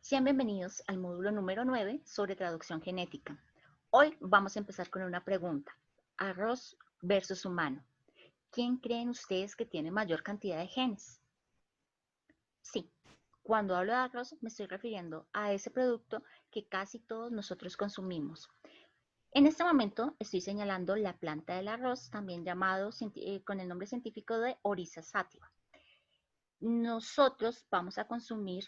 Sean bienvenidos al módulo número 9 sobre traducción genética. Hoy vamos a empezar con una pregunta. Arroz versus humano. ¿Quién creen ustedes que tiene mayor cantidad de genes? Sí, cuando hablo de arroz me estoy refiriendo a ese producto que casi todos nosotros consumimos. En este momento estoy señalando la planta del arroz, también llamado con el nombre científico de Oryza sativa. Nosotros vamos a consumir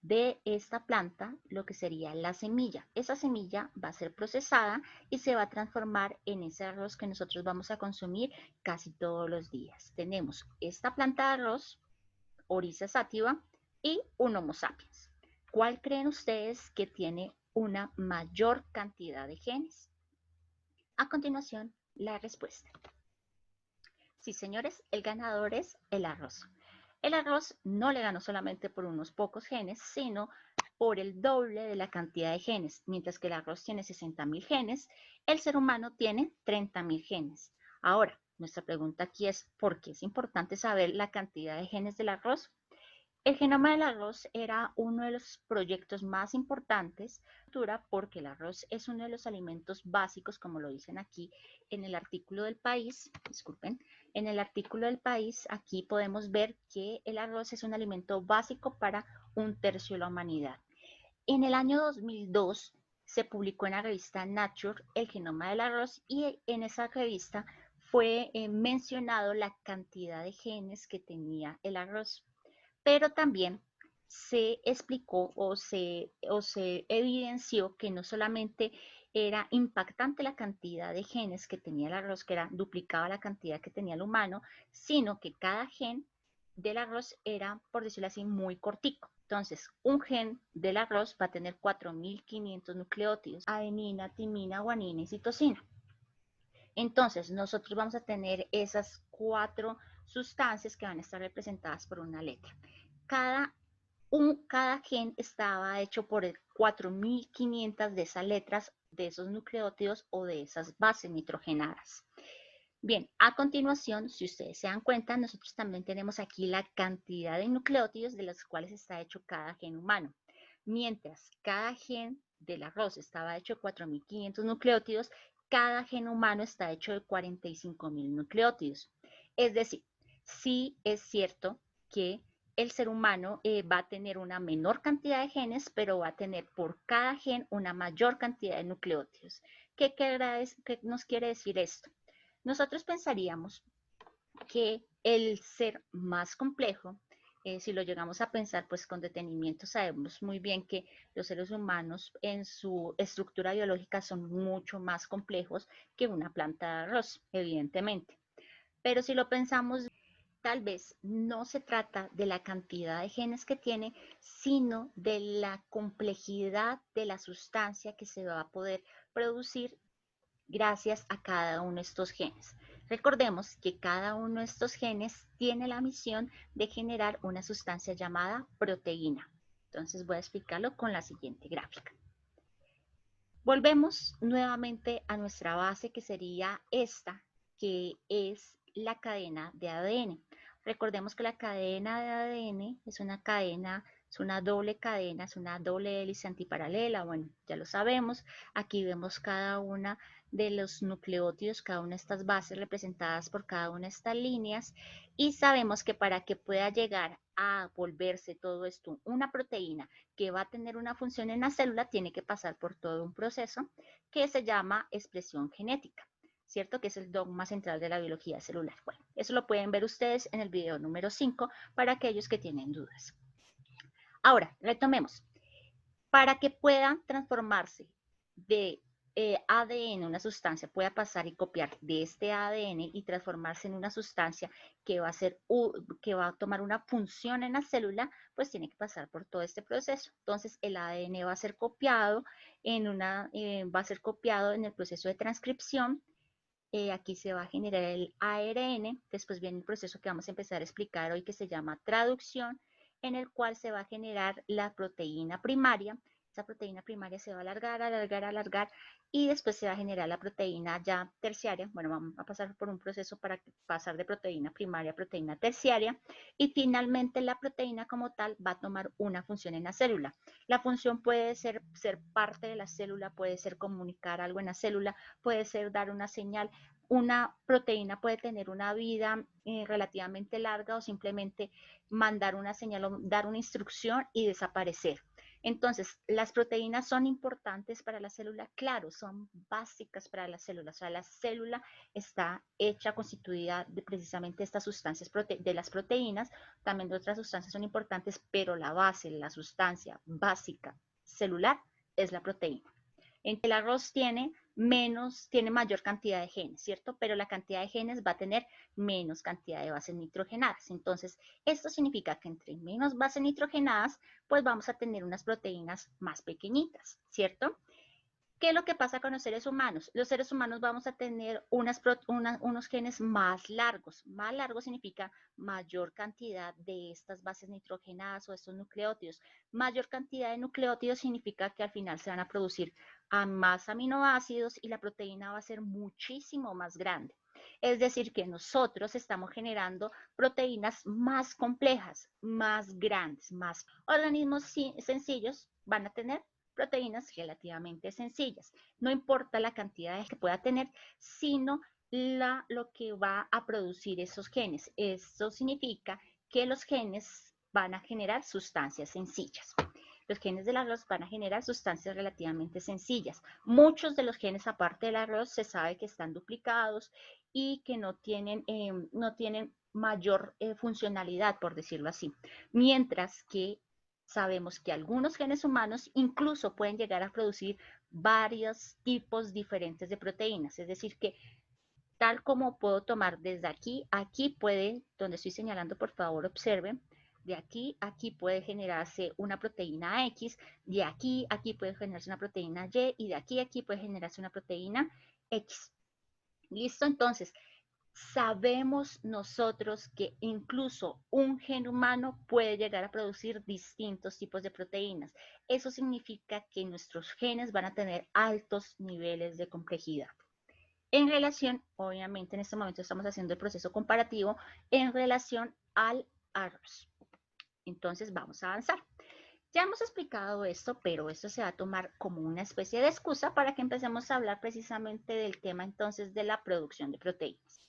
de esta planta lo que sería la semilla. Esa semilla va a ser procesada y se va a transformar en ese arroz que nosotros vamos a consumir casi todos los días. Tenemos esta planta de arroz, Oryza sativa, y un Homo sapiens. ¿Cuál creen ustedes que tiene una mayor cantidad de genes? A continuación, la respuesta. Sí, señores, el ganador es el arroz. El arroz no le ganó solamente por unos pocos genes, sino por el doble de la cantidad de genes. Mientras que el arroz tiene 60.000 genes, el ser humano tiene 30.000 genes. Ahora, nuestra pregunta aquí es, ¿por qué es importante saber la cantidad de genes del arroz? El genoma del arroz era uno de los proyectos más importantes porque el arroz es uno de los alimentos básicos, como lo dicen aquí en el artículo del país. Disculpen, en el artículo del país aquí podemos ver que el arroz es un alimento básico para un tercio de la humanidad. En el año 2002 se publicó en la revista Nature el genoma del arroz y en esa revista fue mencionado la cantidad de genes que tenía el arroz, pero también se explicó o se evidenció que no solamente era impactante la cantidad de genes que tenía el arroz, que era duplicaba la cantidad que tenía el humano, sino que cada gen del arroz era, por decirlo así, muy cortico. Entonces, un gen del arroz va a tener 4.500 nucleótidos: adenina, timina, guanina y citosina. Entonces, nosotros vamos a tener esas 4 sustancias que van a estar representadas por una letra. Cada gen estaba hecho por 4.500 de esas letras, de esos nucleótidos o de esas bases nitrogenadas. Bien, a continuación, si ustedes se dan cuenta, nosotros también tenemos aquí la cantidad de nucleótidos de los cuales está hecho cada gen humano. Mientras cada gen del arroz estaba hecho de 4.500 nucleótidos, cada gen humano está hecho de 45.000 nucleótidos. Es decir, sí es cierto que el ser humano va a tener una menor cantidad de genes, pero va a tener por cada gen una mayor cantidad de nucleótidos. ¿Qué nos quiere decir esto? Nosotros pensaríamos que el ser más complejo, si lo llegamos a pensar pues con detenimiento, sabemos muy bien que los seres humanos en su estructura biológica son mucho más complejos que una planta de arroz, evidentemente. Pero si lo pensamos, tal vez no se trata de la cantidad de genes que tiene, sino de la complejidad de la sustancia que se va a poder producir gracias a cada uno de estos genes. Recordemos que cada uno de estos genes tiene la misión de generar una sustancia llamada proteína. Entonces voy a explicarlo con la siguiente gráfica. Volvemos nuevamente a nuestra base, que sería esta, que es la cadena de ADN. Recordemos que la cadena de ADN es una cadena, es una doble cadena, es una doble hélice antiparalela. Bueno, ya lo sabemos. Aquí vemos cada una de los nucleótidos, cada una de estas bases representadas por cada una de estas líneas, y sabemos que para que pueda llegar a volverse todo esto una proteína que va a tener una función en la célula, tiene que pasar por todo un proceso que se llama expresión genética, ¿cierto? Que es el dogma central de la biología celular. Bueno, eso lo pueden ver ustedes en el video número 5 para aquellos que tienen dudas. Ahora, retomemos. Para que pueda transformarse de ADN, una sustancia, pueda pasar y copiar de este ADN y transformarse en una sustancia que va a ser, que va a tomar una función en la célula, pues tiene que pasar por todo este proceso. Entonces el ADN va a ser copiado va a ser copiado en el proceso de transcripción. Aquí se va a generar el ARN, después viene el proceso que vamos a empezar a explicar hoy, que se llama traducción, en el cual se va a generar la proteína primaria, esa proteína primaria se va a alargar, alargar, alargar y después se va a generar la proteína ya terciaria. Bueno, vamos a pasar por un proceso para pasar de proteína primaria a proteína terciaria y finalmente la proteína como tal va a tomar una función en la célula. La función puede ser parte de la célula, puede ser comunicar algo en la célula, puede ser dar una señal. Una proteína puede tener una vida relativamente larga o simplemente mandar una señal o dar una instrucción y desaparecer. Entonces, las proteínas son importantes para la célula, claro, son básicas para la célula. O sea, la célula está hecha, constituida de precisamente estas sustancias de las proteínas. También otras sustancias son importantes, pero la base, la sustancia básica celular es la proteína. El arroz tiene mayor cantidad de genes, ¿cierto? Pero la cantidad de genes va a tener menos cantidad de bases nitrogenadas. Entonces, esto significa que entre menos bases nitrogenadas, pues vamos a tener unas proteínas más pequeñitas, ¿cierto? ¿Qué es lo que pasa con los seres humanos? Los seres humanos vamos a tener unos genes más largos. Más largo significa mayor cantidad de estas bases nitrogenadas o estos nucleótidos. Mayor cantidad de nucleótidos significa que al final se van a producir a más aminoácidos y la proteína va a ser muchísimo más grande. Es decir, que nosotros estamos generando proteínas más complejas, más grandes, más organismos sencillos van a tener proteínas relativamente sencillas. No importa la cantidad que pueda tener, sino lo que va a producir esos genes. Esto significa que los genes van a generar sustancias sencillas. Los genes del arroz van a generar sustancias relativamente sencillas. Muchos de los genes, aparte del arroz, se sabe que están duplicados y que no tienen mayor funcionalidad, por decirlo así. Mientras que sabemos que algunos genes humanos incluso pueden llegar a producir varios tipos diferentes de proteínas, es decir, que tal como puedo tomar desde aquí puede, donde estoy señalando, por favor observen, de aquí puede generarse una proteína X, de aquí puede generarse una proteína Y y de aquí puede generarse una proteína X. ¿Listo? Entonces, sabemos nosotros que incluso un gen humano puede llegar a producir distintos tipos de proteínas. Eso significa que nuestros genes van a tener altos niveles de complejidad. En relación, obviamente en este momento estamos haciendo el proceso comparativo en relación al arroz. Entonces vamos a avanzar. Ya hemos explicado esto, pero esto se va a tomar como una especie de excusa para que empecemos a hablar precisamente del tema entonces de la producción de proteínas.